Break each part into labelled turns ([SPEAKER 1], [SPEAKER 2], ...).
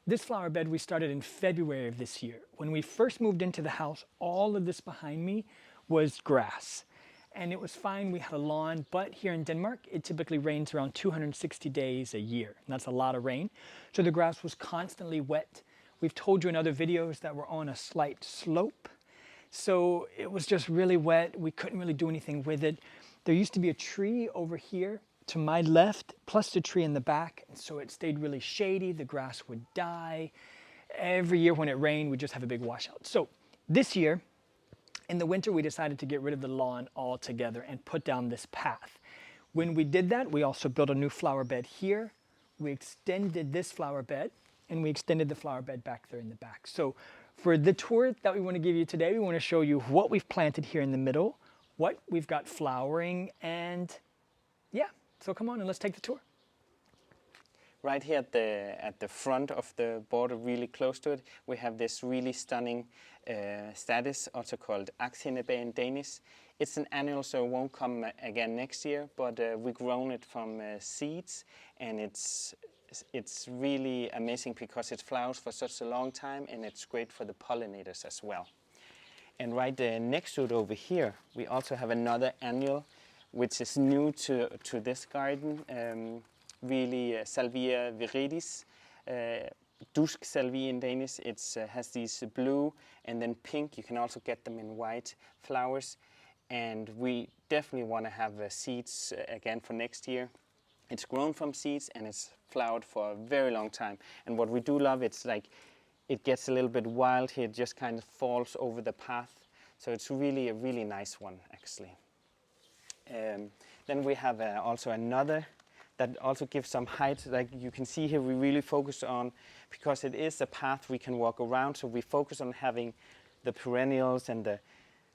[SPEAKER 1] This flower bed we started in February of this year. When we first moved into the house, all of this behind me was grass. And it was fine, we had a lawn, but here in Denmark, it typically rains around 260 days a year. And that's a lot of rain. So the grass was constantly wet. We've told you in other videos that we're on a slight slope. So it was just really wet. We couldn't really do anything with it. There used to be a tree over here to my left, plus the tree in the back. And so it stayed really shady. The grass would die. Every year when it rained, we'd just have a big washout. So this year, in the winter, we decided to get rid of the lawn altogether and put down this path. When we did that, we also built a new flower bed here. We extended this flower bed, and we extended the flower bed back there in the back. So for the tour that we want to give you today, we want to show you what we've planted here in the middle, what we've got flowering, and yeah, so come on and let's take the tour.
[SPEAKER 2] Right here at the front of the border, really close to it, we have this really stunning Statice, also called Echinacea in Danish. It's an annual, so it won't come again next year, but we've grown it from seeds, and it's really amazing because it flowers for such a long time, and it's great for the pollinators as well. And right next to it over here, we also have another annual, which is new to this garden. Really Salvia viridis, dusk Salvia in Danish. It has these blue and then pink. You can also get them in white flowers. And we definitely want to have seeds again for next year. It's grown from seeds and it's flowered for a very long time. And what we do love, it's like it gets a little bit wild here. It just kind of falls over the path. So it's really a really nice one, actually. Then we have also another that also gives some height. Like you can see here, we really focus on, because it is a path we can walk around, so we focus on having the perennials and the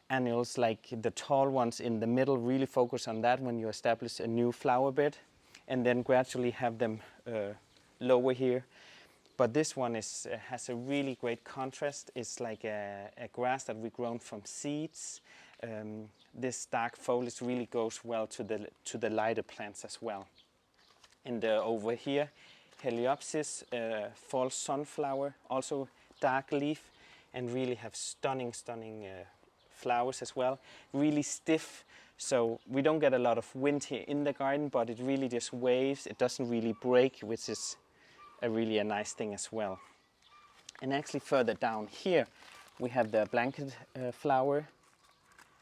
[SPEAKER 2] annuals, like the tall ones in the middle, really focus on that when you establish a new flower bed, and then gradually have them lower here. But this one has a really great contrast. It's like a grass that we've grown from seeds. This dark foliage really goes well to the lighter plants as well. And over here, Heliopsis, false sunflower, also dark leaf, and really have stunning flowers as well. Really stiff, so we don't get a lot of wind here in the garden, but it really just waves. It doesn't really break, which is really a nice thing as well. And actually further down here, we have the blanket flower,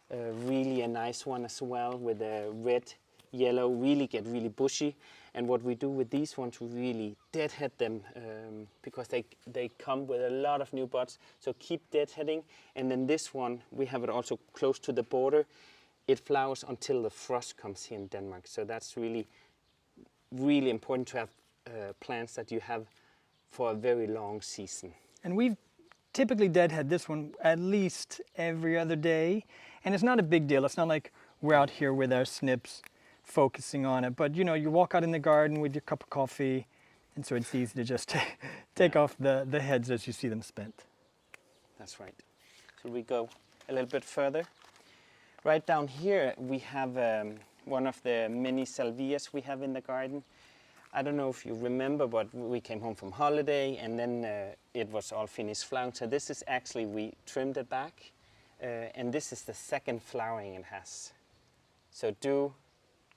[SPEAKER 2] really a nice one as well, with a red, yellow, really get really bushy. And what we do with these ones, we really deadhead them because they come with a lot of new buds. So keep deadheading. And then this one, we have it also close to the border. It flowers until the frost comes here in Denmark. So that's really, really important to have plants that you have for a very long season.
[SPEAKER 1] And we've typically deadhead this one at least every other day. And it's not a big deal. It's not like we're out here with our snips focusing on it, but you know, you walk out in the garden with your cup of coffee, and so it's easy to just take off the heads as you see them spent.
[SPEAKER 2] That's right. So we go a little bit further. Right down here we have one of the many salvias we have in the garden. I don't know if you remember, but we came home from holiday and then it was all finished flowering. So this is actually, we trimmed it back, and this is the second flowering it has. So do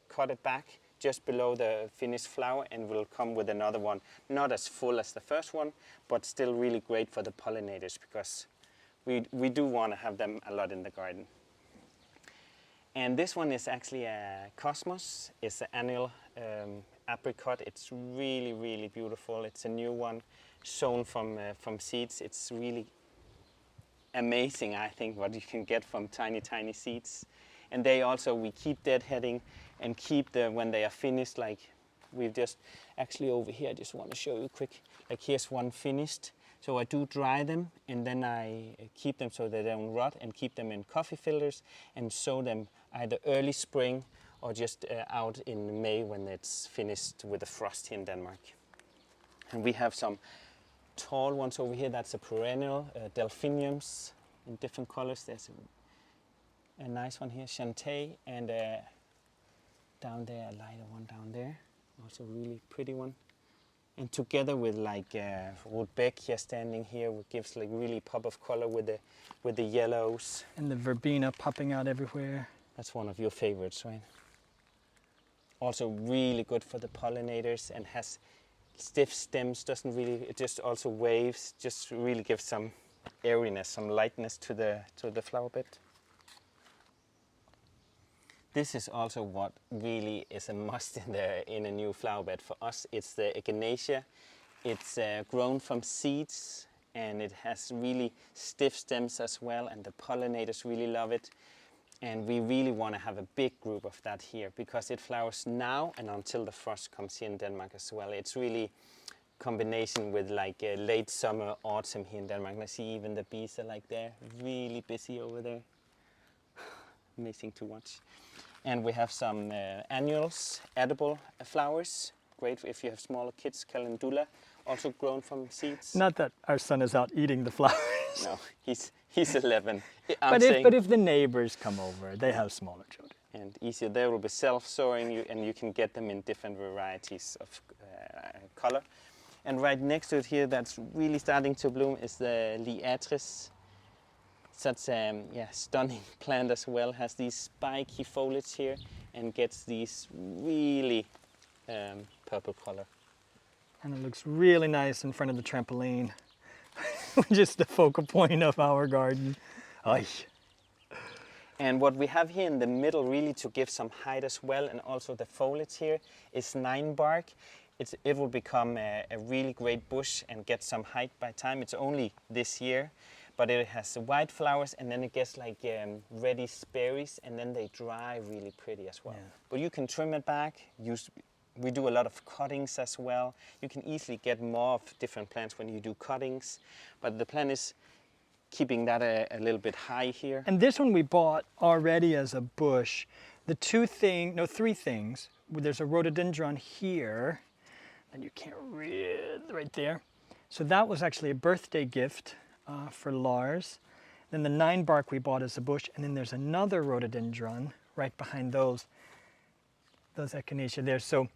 [SPEAKER 2] cut it back just below the finished flower and we'll come with another one. Not as full as the first one, but still really great for the pollinators because we do want to have them a lot in the garden. And this one is actually a Cosmos. It's an annual apricot. It's really, really beautiful. It's a new one, sown from seeds. It's really amazing, I think, what you can get from tiny, tiny seeds. And they also, we keep deadheading and keep when they are finished, like we've just, actually over here, I just want to show you quick, like here's one finished. So I do dry them and then I keep them so they don't rot and keep them in coffee filters and sow them either early spring or just out in May when it's finished with the frost here in Denmark. And we have some tall ones over here. That's a perennial, Delphiniums in different colors. There's a nice one here, Shantae, and down there, a lighter one down there. Also a really pretty one. And together with like Rudbeckia standing here, which gives like really pop of color with the yellows.
[SPEAKER 1] And the Verbena popping out everywhere.
[SPEAKER 2] That's one of your favorites, right? Also really good for the pollinators and has stiff stems, doesn't really, it just also waves, just really gives some airiness, some lightness to the flower bed. This is also what really is a must in a new flower bed for us. It's the Echinacea. It's grown from seeds and it has really stiff stems as well, and the pollinators really love it. And we really want to have a big group of that here because it flowers now and until the frost comes here in Denmark as well. It's really combination with like late summer, autumn here in Denmark. And I see even the bees are like they're really busy over there. Amazing to watch. And we have some annuals, edible flowers. Great if you have smaller kids. Calendula, also grown from seeds.
[SPEAKER 1] Not that our son is out eating the flowers.
[SPEAKER 2] No, he's 11.
[SPEAKER 1] But if the neighbors come over, they have smaller children.
[SPEAKER 2] And easier, they will be self-sowing and you can get them in different varieties of color. And right next to it here, that's really starting to bloom, is the Liatris. Such a stunning plant as well, has these spiky foliage here and gets these really purple color.
[SPEAKER 1] And it looks really nice in front of the trampoline, which is the focal point of our garden. Oy.
[SPEAKER 2] And what we have here in the middle, really to give some height as well, and also the foliage here, is Ninebark. It will become a really great bush and get some height by time. It's only this year. But it has white flowers and then it gets like reddish berries and then they dry really pretty as well. Yeah. But you can trim it back. We do a lot of cuttings as well. You can easily get more of different plants when you do cuttings. But the plan is keeping that a little bit high here.
[SPEAKER 1] And this one we bought already as a bush. The three things. There's a rhododendron here that you can't read right there. So that was actually a birthday gift for Lars. Then the Ninebark we bought as a bush, and then there's another rhododendron right behind those Echinacea there. So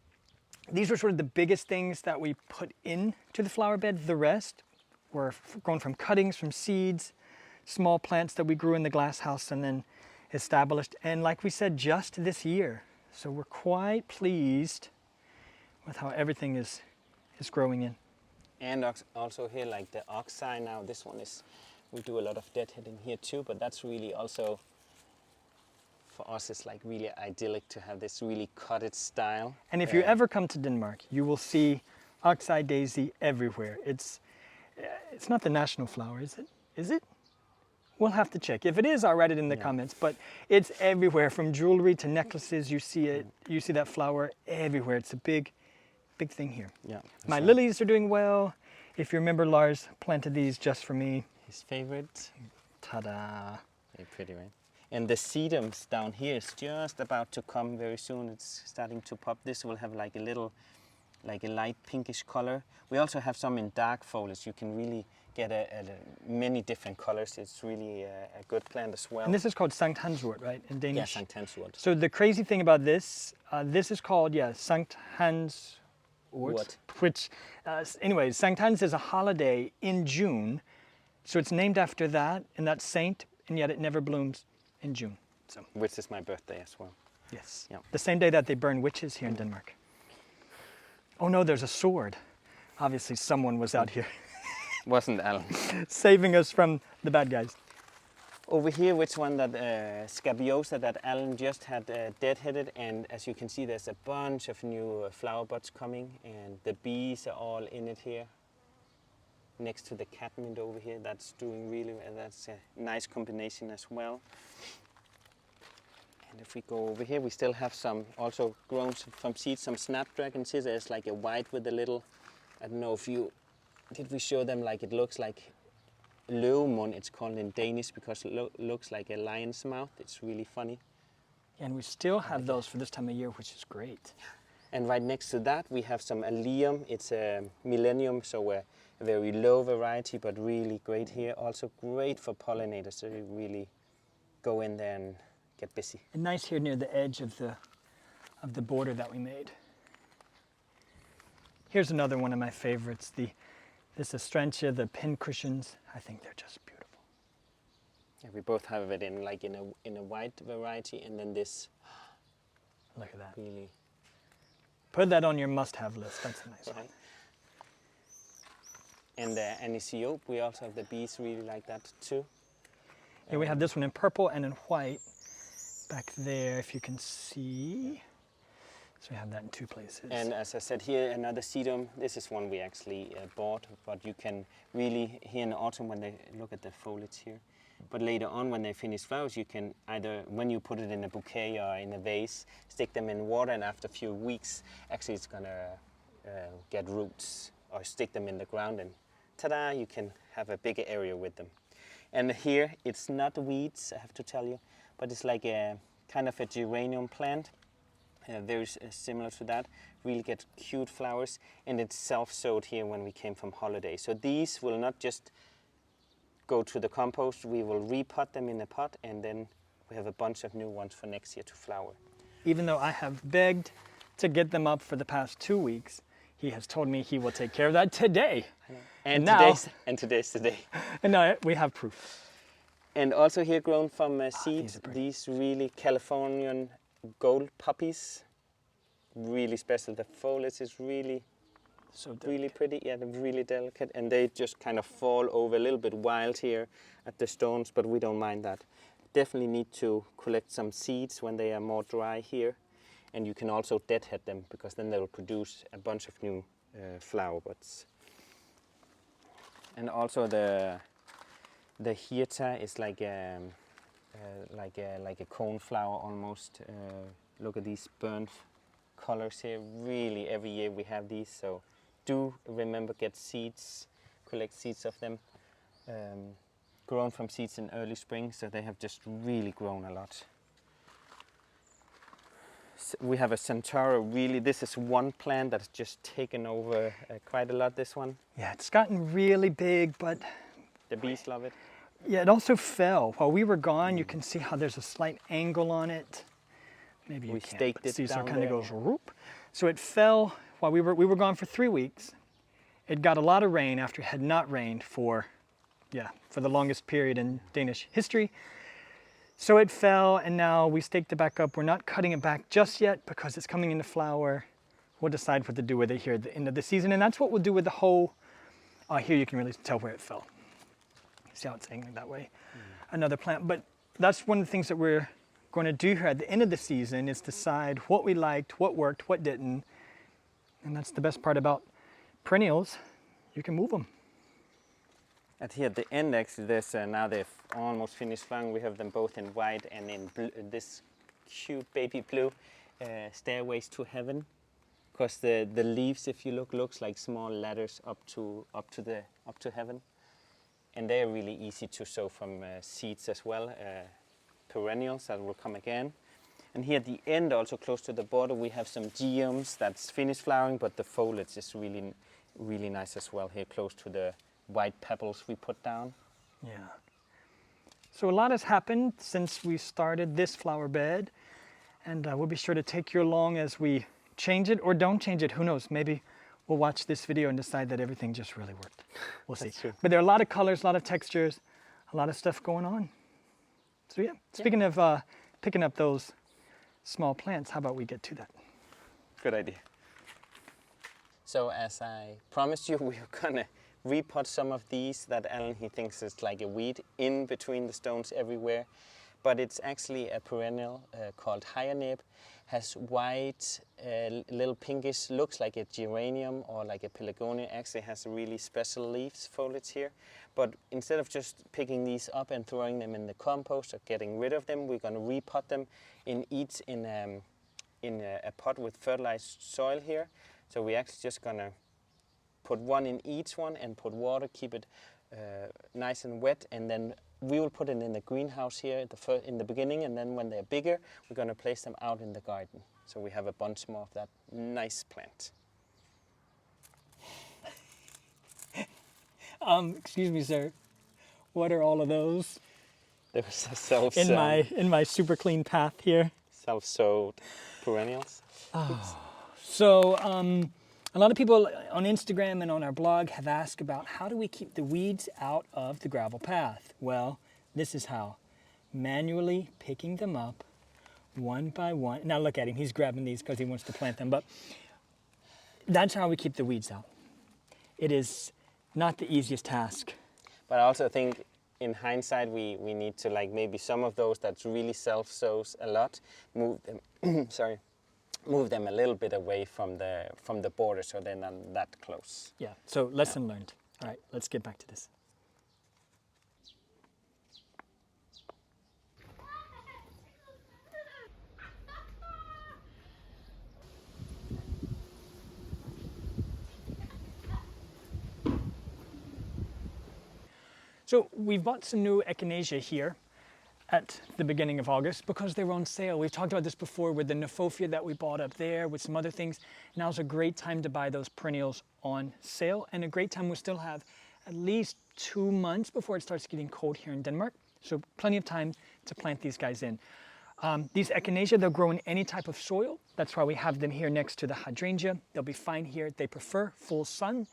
[SPEAKER 1] these were sort of the biggest things that we put into the flower bed. The rest were grown from cuttings, from seeds, small plants that we grew in the glass house and then established. And like we said, just this year. So we're quite pleased with how everything is growing in.
[SPEAKER 2] And also here, like the Oxeye now, this one is, we do a lot of deadheading here too, but that's really also, for us, it's like really idyllic to have this really cottage style.
[SPEAKER 1] And if you ever come to Denmark, you will see Oxeye Daisy everywhere. It's not the national flower, is it? Is it? We'll have to check. If it is, I'll write it in the comments, but it's everywhere, from jewelry to necklaces. You see it, you see that flower everywhere. It's a big thing here. Yeah. My lilies are doing well. If you remember, Lars planted these just for me.
[SPEAKER 2] His favorite.
[SPEAKER 1] Ta-da.
[SPEAKER 2] Very pretty, right? And the sedums down here is just about to come very soon. It's starting to pop. This will have like a little, like a light pinkish color. We also have some in dark foliage. You can really get many different colors. It's really a good plant as well.
[SPEAKER 1] And this is called Sankt Hanswort, right, in Danish?
[SPEAKER 2] Yeah, Sankt Hanswort.
[SPEAKER 1] So the crazy thing about this, this is called, Sankt Hans. Which, anyways, Sankt Hans is a holiday in June, so it's named after that and that saint, and yet it never blooms in June. So,
[SPEAKER 2] which is my birthday as well.
[SPEAKER 1] Yes. Yeah. The same day that they burn witches here in Denmark. Oh no, there's a sword. Obviously, someone was out here.
[SPEAKER 2] Wasn't Alan.
[SPEAKER 1] Saving us from the bad guys.
[SPEAKER 2] Over here, which one that Scabiosa that Alan just had deadheaded, and as you can see, there's a bunch of new flower buds coming, and the bees are all in it here. Next to the catmint over here, that's doing really well. That's a nice combination as well. And if we go over here, we still have some also grown from seeds, some snapdragons here. There's like a white with a little, I don't know if you, did we show them like it looks like Løvemund, it's called in Danish, because it looks like a lion's mouth. It's really funny.
[SPEAKER 1] And we still have those for this time of year, which is great.
[SPEAKER 2] And right next to that, we have some Allium. It's a Millennium, so a very low variety, but really great here. Also great for pollinators, so you really go in there and get busy.
[SPEAKER 1] And nice here near the edge of the border that we made. Here's another one of my favorites, this Astrantia, the pin cushions. I think they're just beautiful.
[SPEAKER 2] Yeah, we both have it in a white variety, and then this.
[SPEAKER 1] Look at that.
[SPEAKER 2] Really.
[SPEAKER 1] Put that on your must-have list. That's a nice one.
[SPEAKER 2] And the Anise Hyssop, we also have the bees really like that too.
[SPEAKER 1] Here we have this one in purple and in white. Back there, if you can see. So we have that in 2 places.
[SPEAKER 2] And as I said here, another sedum. This is one we actually bought, but you can really, here in the autumn when they look at the foliage here, but later on when they finish flowers, you can either, when you put it in a bouquet or in a vase, stick them in water, and after a few weeks, actually it's gonna get roots, or stick them in the ground, and ta-da, you can have a bigger area with them. And here, it's not weeds, I have to tell you, but it's like a kind of a geranium plant, very similar to that. Really get cute flowers, and it's self-sowed here when we came from holiday. So these will not just go to the compost, we will repot them in a pot, and then we have a bunch of new ones for next year to flower.
[SPEAKER 1] Even though I have begged to get them up for the past 2 weeks, he has told me he will take care of that today.
[SPEAKER 2] And today's today.
[SPEAKER 1] And now we have proof.
[SPEAKER 2] And also here grown from seeds, these really Californian gold poppies. Really special. The foliage is really really pretty. Yeah, they're really delicate, and they just kind of fall over a little bit wild here at the stones, but we don't mind that. Definitely need to collect some seeds when they are more dry here, and you can also deadhead them, because then they will produce a bunch of new flower buds. And also the Hieta is like a coneflower almost. Look at these burnt colors here. Really, every year we have these, so do remember get seeds, collect seeds of them. Grown from seeds in early spring, so they have just really grown a lot. We have a Setaria, really, this is one plant that's just taken over quite a lot, this one.
[SPEAKER 1] Yeah, it's gotten really big, but
[SPEAKER 2] the bees love it.
[SPEAKER 1] Yeah, it also fell. While we were gone, you can see how there's a slight angle on it. Maybe you can't,
[SPEAKER 2] staked it
[SPEAKER 1] see, so
[SPEAKER 2] down
[SPEAKER 1] it kind of
[SPEAKER 2] there.
[SPEAKER 1] goes whoop. So it fell while we were gone for 3 weeks. It got a lot of rain after it had not rained for the longest period in Danish history. So it fell, and now we staked it back up. We're not cutting it back just yet because it's coming into flower. We'll decide what to do with it here at the end of the season, and that's what we'll do with the whole. Here you can really tell where it fell. See how it's hanging that way? Another plant, but that's one of the things that we're going to do here at the end of the season is decide what we liked, what worked, what didn't, and that's the best part about perennials. You can move them.
[SPEAKER 2] At here at the end, actually, there's now they've almost finished flowering. We have them both in white and in blue, this cute baby blue, stairways to heaven. Because the leaves, if you look, looks like small ladders up to heaven, and they are really easy to sow from seeds as well. Perennials that will come again. And here at the end, also close to the border, we have some geums that's finished flowering, but the foliage is really, really nice as well. Here close to the white pebbles we put down.
[SPEAKER 1] Yeah. So a lot has happened since we started this flower bed, and we'll be sure to take you along as we change it or don't change it. Who knows? Maybe we'll watch this video and decide that everything just really worked. We'll see.
[SPEAKER 2] That's true.
[SPEAKER 1] But there are a lot of colors, a lot of textures, a lot of stuff going on. So yeah, speaking of picking up those small plants, how about we get to that?
[SPEAKER 2] Good idea. So as I promised you, we're gonna repot some of these that Alan, he thinks is like a weed in between the stones everywhere. But it's actually a perennial called hyacinth. Has white, little pinkish, looks like a geranium or like a pelargonium. Actually has really special leaves, foliage here. But instead of just picking these up and throwing them in the compost or getting rid of them, we're going to repot them in a pot with fertilized soil here. So we're actually just going to put one in each one and put water, keep it nice and wet, and then we will put it in the greenhouse here in the beginning, and then when they're bigger, we're going to place them out in the garden. So we have a bunch more of that nice plant.
[SPEAKER 1] Excuse me, sir. What are all of those?
[SPEAKER 2] There was a self-sowed.
[SPEAKER 1] In my super clean path here.
[SPEAKER 2] Self-sowed perennials.
[SPEAKER 1] So A lot of people on Instagram and on our blog have asked about how do we keep the weeds out of the gravel path? Well, this is how. Manually picking them up one by one. Now look at him, he's grabbing these because he wants to plant them, but that's how we keep the weeds out. It is not the easiest task.
[SPEAKER 2] But I also think in hindsight we need to, like, maybe some of those that really self-sows a lot, move them sorry, move them a little bit away from the border so they're not that close.
[SPEAKER 1] Yeah, so lesson learned. All right, let's get back to this. So we've bought some new Echinacea here at the beginning of August because they were on sale. We've talked about this before with the Nephofia that we bought up there, with some other things. Now's a great time to buy those perennials on sale, and a great time. We still have at least 2 months before it starts getting cold here in Denmark. So plenty of time to plant these guys in. These Echinacea, they'll grow in any type of soil. That's why we have them here next to the hydrangea. They'll be fine here. They prefer full sun,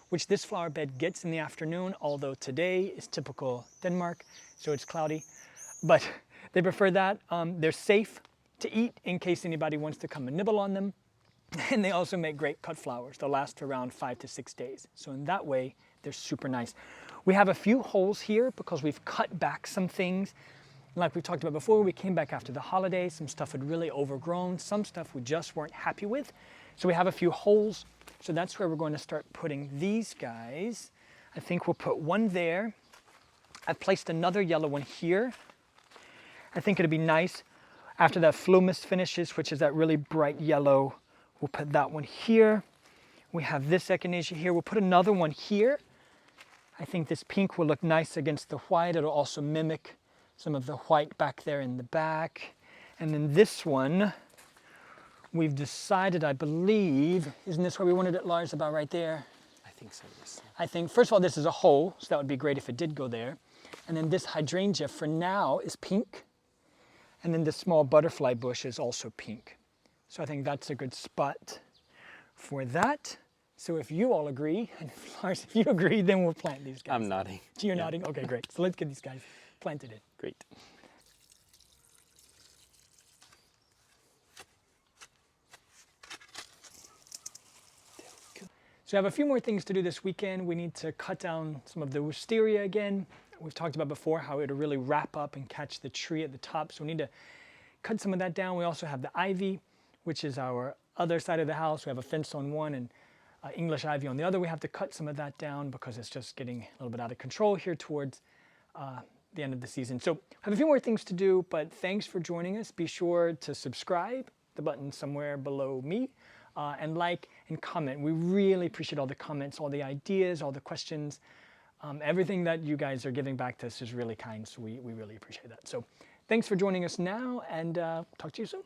[SPEAKER 1] which this flower bed gets in the afternoon, although today is typical Denmark, so it's cloudy. But they prefer that. They're safe to eat in case anybody wants to come and nibble on them. And they also make great cut flowers. They'll last for around 5 to 6 days. So in that way, they're super nice. We have a few holes here because we've cut back some things. Like we talked about before, we came back after the holidays. Some stuff had really overgrown. Some stuff we just weren't happy with. So we have a few holes. So that's where we're going to start putting these guys. I think we'll put one there. I've placed another yellow one here. I think it'd be nice after that Flowerbed finishes, which is that really bright yellow. We'll put that one here. We have this Echinacea here. We'll put another one here. I think this pink will look nice against the white. It'll also mimic some of the white back there in the back. And then this one, we've decided, I believe, isn't this where we wanted it, Lars, about right there?
[SPEAKER 2] I think so, yes.
[SPEAKER 1] I think, first of all, this is a hole, so that would be great if it did go there. And then this hydrangea for now is pink. And then this small butterfly bush is also pink. So I think that's a good spot for that. So if you all agree, and Lars, if you agree, then we'll plant these guys.
[SPEAKER 2] I'm nodding.
[SPEAKER 1] You're nodding? Okay, great. So let's get these guys planted in.
[SPEAKER 2] Great.
[SPEAKER 1] So I have a few more things to do this weekend. We need to cut down some of the wisteria again. We've talked about before how it'll really wrap up and catch the tree at the top. So we need to cut some of that down. We also have the ivy, which is our other side of the house. We have a fence on one and English ivy on the other. We have to cut some of that down because it's just getting a little bit out of control here towards the end of the season. So I have a few more things to do, but thanks for joining us. Be sure to subscribe, the button somewhere below me, and like and comment. We really appreciate all the comments, all the ideas, all the questions. Everything that you guys are giving back to us is really kind, so we really appreciate that. So thanks for joining us now, and talk to you soon.